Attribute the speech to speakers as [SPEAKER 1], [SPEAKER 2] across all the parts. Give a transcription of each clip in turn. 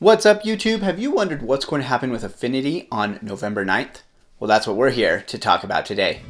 [SPEAKER 1] What's up, YouTube? Have you wondered what's going to happen with Affinity on November 9th? Well, that's what we're here to talk about today.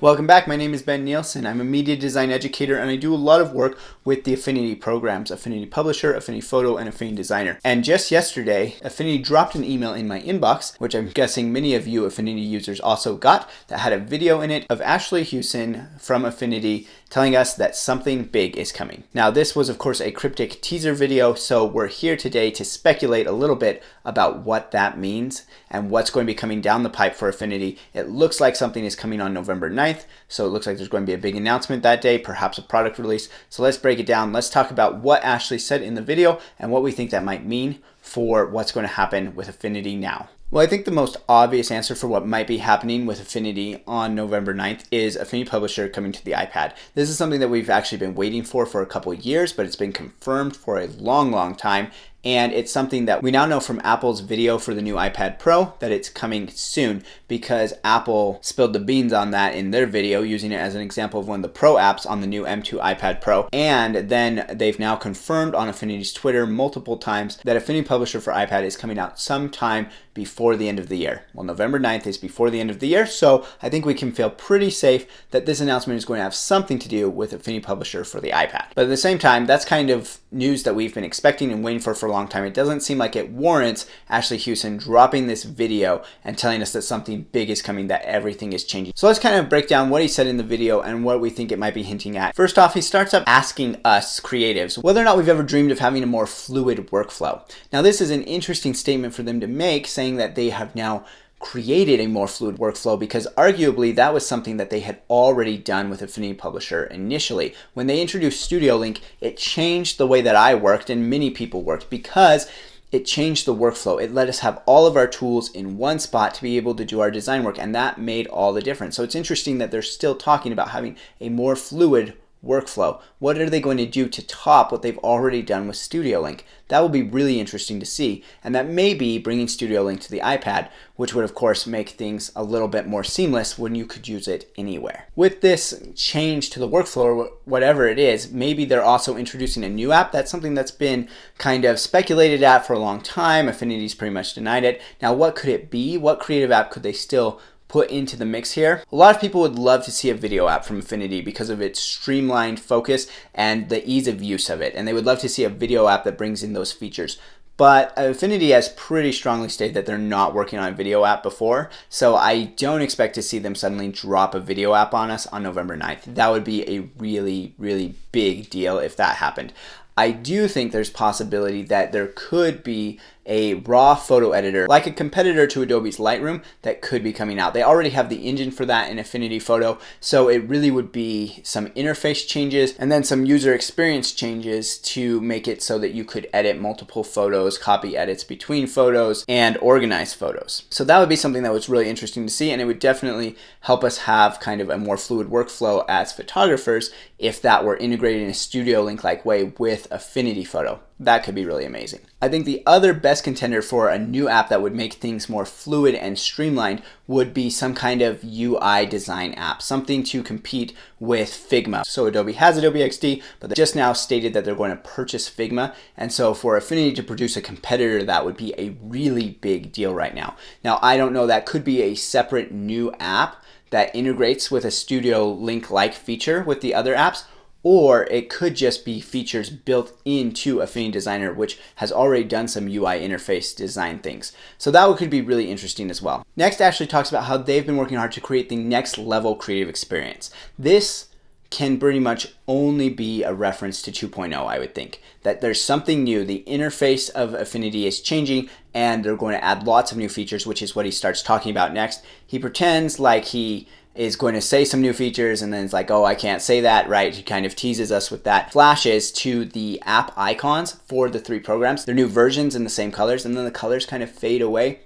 [SPEAKER 1] Welcome back. My name is Ben Nielsen. I'm a media design educator and I do a lot of work with the Affinity programs, Affinity Publisher, Affinity Photo, and Affinity Designer. And just yesterday, Affinity dropped an email in my inbox, which I'm guessing many of you Affinity users also got, that had a video in it of Ashley Hewson from Affinity telling us that something big is coming. Now, this was of course a cryptic teaser video, so we're here today to speculate a little bit about what that means and what's going to be coming down the pipe for Affinity. It looks like something is coming on November 9th, so it looks like there's going to be a big announcement that day, perhaps a product release. So let's break it down. Let's talk about what Ashley said in the video and what we think that might mean for what's going to happen with Affinity now. Well, I think the most obvious answer for what might be happening with Affinity on November 9th is Affinity Publisher coming to the iPad. This is something that we've actually been waiting for a couple of years, but it's been confirmed for a long time. And it's something that we now know from Apple's video for the new iPad Pro that it's coming soon, because Apple spilled the beans on that in their video, using it as an example of one of the Pro apps on the new M2 iPad Pro. And then they've now confirmed on Affinity's Twitter multiple times that Affinity Publisher for iPad is coming out sometime before the end of the year. Well, November 9th is before the end of the year, so I think we can feel pretty safe that this announcement is going to have something to do with Affinity Publisher for the iPad. But at the same time, that's kind of news that we've been expecting and waiting for a long time. It doesn't seem like it warrants Ashley Hewson dropping this video and telling us that something big is coming, that everything is changing. So let's kind of break down what he said in the video and what we think it might be hinting at. First off, he starts up asking us creatives whether or not we've ever dreamed of having a more fluid workflow. Now, this is an interesting statement for them to make, saying that they have now created a more fluid workflow, because arguably that was something that they had already done with Affinity Publisher initially. When they introduced Studio Link, it changed the way that I worked and many people worked, because it changed the workflow. It let us have all of our tools in one spot to be able to do our design work, and that made all the difference. So it's interesting that they're still talking about having a more fluid workflow. What are they going to do to top what they've already done with Studio Link? That will be really interesting to see, and that may be bringing Studio Link to the iPad, which would of course make things a little bit more seamless when you could use it anywhere. With this change to the workflow, or whatever it is, maybe they're also introducing a new app. That's something that's been kind of speculated at for a long time. Affinity's pretty much denied it. Now, what could it be? What creative app could they still put into the mix here? A lot of people would love to see a video app from Affinity because of its streamlined focus and the ease of use of it, and they would love to see a video app that brings in those features. But Affinity has pretty strongly stated that they're not working on a video app before, so I don't expect to see them suddenly drop a video app on us on November 9th. That would be a really big deal if that happened. I do think there's possibility that there could be a raw photo editor, like a competitor to Adobe's Lightroom, that could be coming out. They already have the engine for that in Affinity Photo, so it really would be some interface changes and then some user experience changes to make it so that you could edit multiple photos, copy edits between photos, and organize photos. So that would be something that was really interesting to see, and it would definitely help us have kind of a more fluid workflow as photographers if that were integrated in a Studio Link-like way with Affinity Photo. That could be really amazing. I think the other best contender for a new app that would make things more fluid and streamlined would be some kind of UI design app, something to compete with Figma. So Adobe has Adobe XD, but they just now stated that they're going to purchase Figma. And so for Affinity to produce a competitor, that would be a really big deal right now. Now, I don't know, that could be a separate new app that integrates with a Studio Link-like feature with the other apps, or it could just be features built into Affinity Designer, which has already done some UI interface design things. So that could be really interesting as well. Next, Ashley talks about how they've been working hard to create the next level creative experience. This can pretty much only be a reference to 2.0, I would think. That there's something new, the interface of Affinity is changing, and they're going to add lots of new features, which is what he starts talking about next. He pretends like he is going to say some new features, and then it's like, oh, I can't say that, right? He kind of teases us with that. Flashes to the app icons for the three programs. They're new versions in the same colors, and then the colors kind of fade away.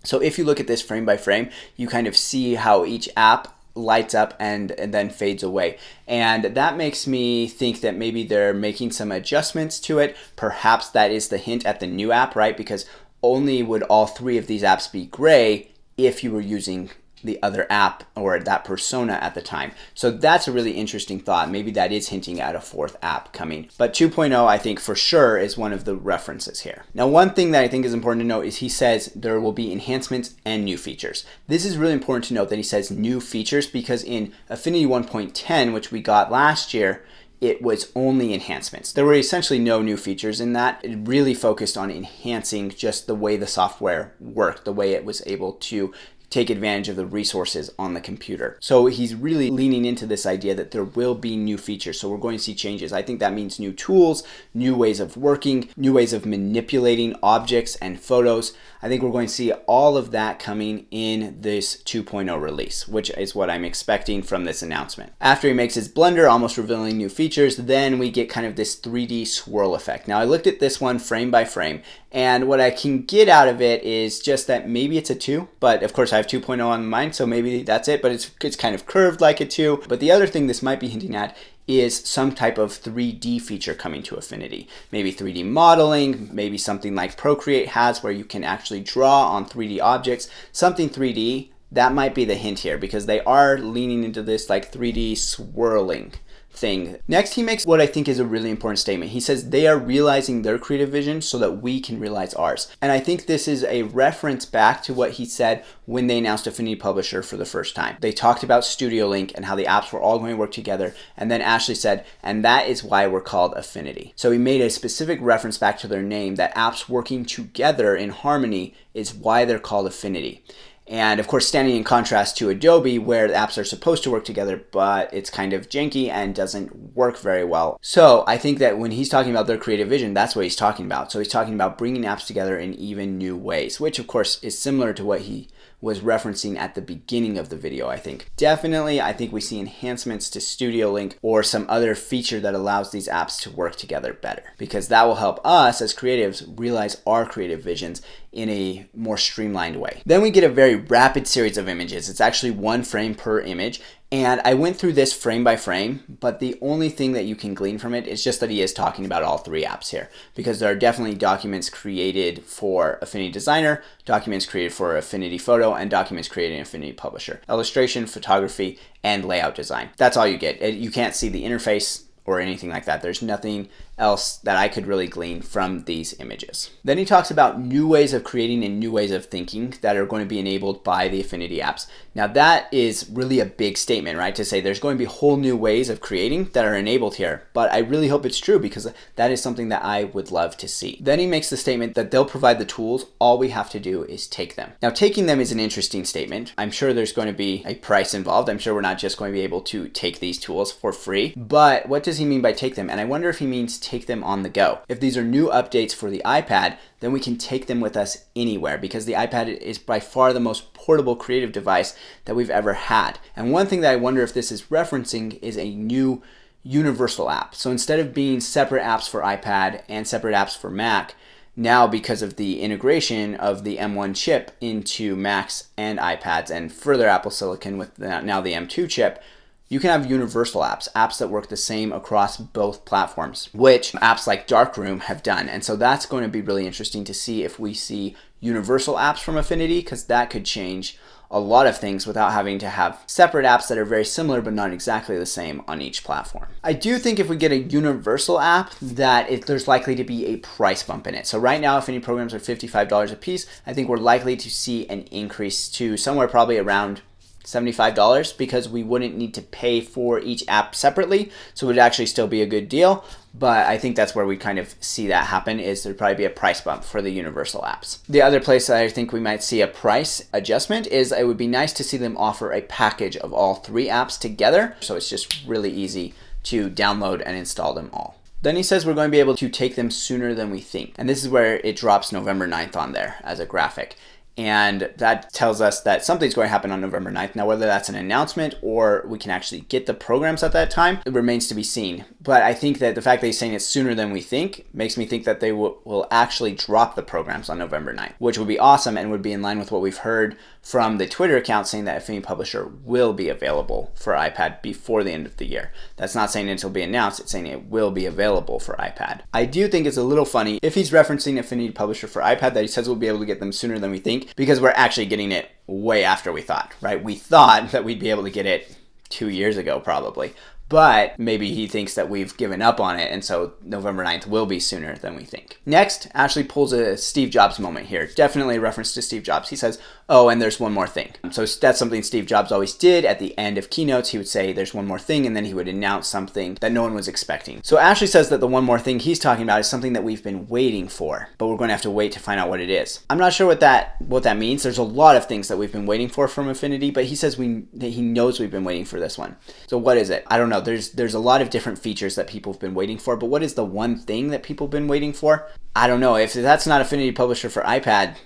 [SPEAKER 1] So if you look at this frame by frame, you kind of see how each app lights up and then fades away. And that makes me think that maybe they're making some adjustments to it. Perhaps that is the hint at the new app, right? Because only would all three of these apps be gray if you were using the other app or that persona at the time. So that's a really interesting thought. Maybe that is hinting at a fourth app coming. But 2.0, I think for sure, is one of the references here. Now, one thing that I think is important to note is he says there will be enhancements and new features. This is really important to note that he says new features, because in Affinity 1.10, which we got last year, it was only enhancements. There were essentially no new features in that. It really focused on enhancing just the way the software worked, the way it was able to take advantage of the resources on the computer. So he's really leaning into this idea that there will be new features. So we're going to see changes. I think that means new tools, new ways of working, new ways of manipulating objects and photos. I think we're going to see all of that coming in this 2.0 release, which is what I'm expecting from this announcement. After he makes his blunder, almost revealing new features, then we get kind of this 3D swirl effect. Now, I looked at this one frame by frame, and what I can get out of it is just that maybe it's a 2, but of course I have 2.0 on mind, so maybe that's it, but it's kind of curved like a 2. But the other thing this might be hinting at is some type of 3D feature coming to Affinity. Maybe 3D modeling, maybe something like Procreate has where you can actually draw on 3D objects, something 3D. That might be the hint here, because they are leaning into this like 3D swirling thing. Next, he makes what I think is a really important statement. He says they are realizing their creative vision so that we can realize ours. And I think this is a reference back to what he said when they announced Affinity Publisher for the first time. They talked about Studio Link and how the apps were all going to work together. And then Ashley said, and that is why we're called Affinity. So he made a specific reference back to their name, that apps working together in harmony is why they're called Affinity. And of course, standing in contrast to Adobe, where the apps are supposed to work together, but it's kind of janky and doesn't work very well. So I think that when he's talking about their creative vision, that's what he's talking about. So he's talking about bringing apps together in even new ways, which of course is similar to what he was referencing at the beginning of the video, I think. Definitely, I think we see enhancements to Studio Link or some other feature that allows these apps to work together better, because that will help us as creatives realize our creative visions in a more streamlined way. Then we get a very rapid series of images. It's actually 1 frame per image. And I went through this frame by frame, but the only thing that you can glean from it is just that he is talking about all 3 apps here, because there are definitely documents created for Affinity Designer, documents created for Affinity Photo, and documents created in Affinity Publisher. Illustration, photography, and layout design. That's all you get. You can't see the interface or anything like that. There's nothing else that I could really glean from these images. Then he talks about new ways of creating and new ways of thinking that are going to be enabled by the Affinity apps. Now that is really a big statement, right? To say there's going to be whole new ways of creating that are enabled here, but I really hope it's true, because that is something that I would love to see. Then he makes the statement that they'll provide the tools, all we have to do is take them. Now taking them is an interesting statement. I'm sure there's going to be a price involved. I'm sure we're not just going to be able to take these tools for free, but what does he mean by take them? And I wonder if he means take them on the go. If these are new updates for the iPad, then we can take them with us anywhere, because the iPad is by far the most portable creative device that we've ever had. And one thing that I wonder if this is referencing is a new universal app. So instead of being separate apps for iPad and separate apps for Mac, now because of the integration of the M1 chip into Macs and iPads and further Apple Silicon with now the M2 chip, you can have universal apps that work the same across both platforms, which apps like Darkroom have done. And so that's going to be really interesting to see if we see universal apps from Affinity, because that could change a lot of things without having to have separate apps that are very similar but not exactly the same on each platform. I do think if we get a universal app that there's likely to be a price bump in it. So right now Affinity programs are $55 a piece. I think we're likely to see an increase to somewhere probably around $75, because we wouldn't need to pay for each app separately, so it would actually still be a good deal. But I think that's where we kind of see that happen, is there'd probably be a price bump for the universal apps. The other place that I think we might see a price adjustment is it would be nice to see them offer a package of all 3 apps together, so it's just really easy to download and install them all. Then he says we're going to be able to take them sooner than we think, and this is where it drops November 9th on there as a graphic. And that tells us that something's going to happen on November 9th. Now, whether that's an announcement or we can actually get the programs at that time, it remains to be seen. But I think that the fact that he's saying it's sooner than we think makes me think that they will actually drop the programs on November 9th, which would be awesome and would be in line with what we've heard from the Twitter account saying that Affinity Publisher will be available for iPad before the end of the year. That's not saying it'll be announced, it's saying it will be available for iPad. I do think it's a little funny if he's referencing Affinity Publisher for iPad that he says we'll be able to get them sooner than we think, because we're actually getting it way after we thought, right? We thought that we'd be able to get it 2 years ago probably, but maybe he thinks that we've given up on it, and so November 9th will be sooner than we think. Next, Ashley pulls a Steve Jobs moment here. Definitely a reference to Steve Jobs. He says, oh, and there's one more thing. So that's something Steve Jobs always did at the end of keynotes. He would say there's one more thing, and then he would announce something that no one was expecting. So Ashley says that the one more thing he's talking about is something that we've been waiting for, but we're going to have to wait to find out what it is. I'm not sure what that means. There's a lot of things that we've been waiting for from Affinity, but he says that he knows we've been waiting for this one. So what is it? I don't know. There's a lot of different features that people have been waiting for, but what is the one thing that people have been waiting for? I don't know. If that's not Affinity Publisher for iPad,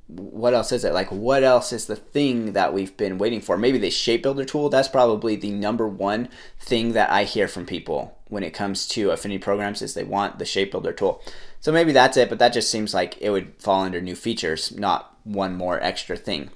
[SPEAKER 1] what else is it? Like, what else is the thing that we've been waiting for? Maybe the shape builder tool. That's probably the number one thing that I hear from people when it comes to Affinity programs is they want the shape builder tool. So maybe that's it, but that just seems like it would fall under new features, not one more extra thing.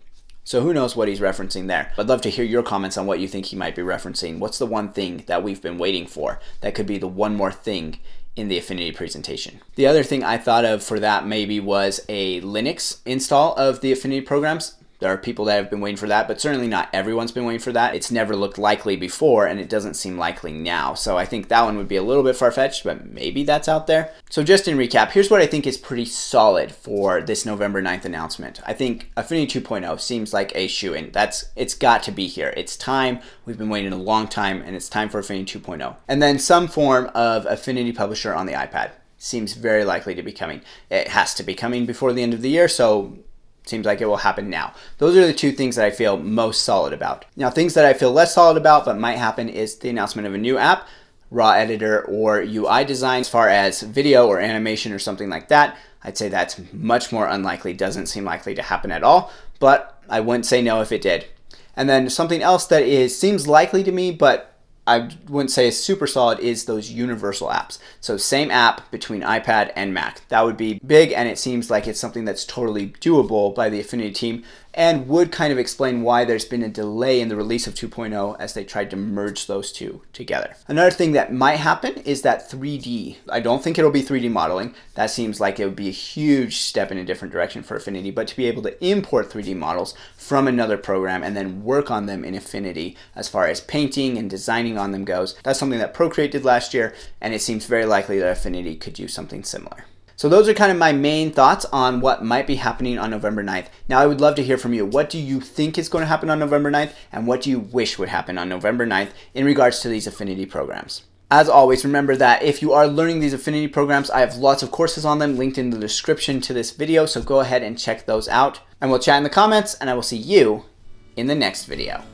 [SPEAKER 1] So who knows what he's referencing there. I'd love to hear your comments on what you think he might be referencing. What's the one thing that we've been waiting for that could be the one more thing in the Affinity presentation? The other thing I thought of for that maybe was a Linux install of the Affinity programs. There are people that have been waiting for that, but certainly not everyone's been waiting for that. It's never looked likely before, and it doesn't seem likely now. So I think that one would be a little bit far-fetched, but maybe that's out there. So just in recap, here's what I think is pretty solid for this November 9th announcement. I think Affinity 2.0 seems like a shoo-in. It's got to be here. It's time. We've been waiting a long time, and it's time for Affinity 2.0. And then some form of Affinity Publisher on the iPad seems very likely to be coming. It has to be coming before the end of the year, so seems like it will happen now. Those are the two things that I feel most solid about. Now, things that I feel less solid about but might happen is the announcement of a new app, raw editor or UI design. As far as video or animation or something like that, I'd say that's much more unlikely. Doesn't seem likely to happen at all, but I wouldn't say no if it did. And then something else that seems likely to me, but I wouldn't say is super solid, is those universal apps. So same app between iPad and Mac. That would be big, and it seems like it's something that's totally doable by the Affinity team and would kind of explain why there's been a delay in the release of 2.0 as they tried to merge those two together. Another thing that might happen is that 3D. I don't think it'll be 3D modeling. That seems like it would be a huge step in a different direction for Affinity, but to be able to import 3D models from another program and then work on them in Affinity as far as painting and designing on them goes, that's something that Procreate did last year, and it seems very likely that Affinity could do something similar. So those are kind of my main thoughts on what might be happening on November 9th. Now I would love to hear from you. What do you think is going to happen on November 9th, and what do you wish would happen on November 9th in regards to these Affinity programs? As always, remember that if you are learning these Affinity programs, I have lots of courses on them linked in the description to this video, so go ahead and check those out. And we'll chat in the comments, and I will see you in the next video.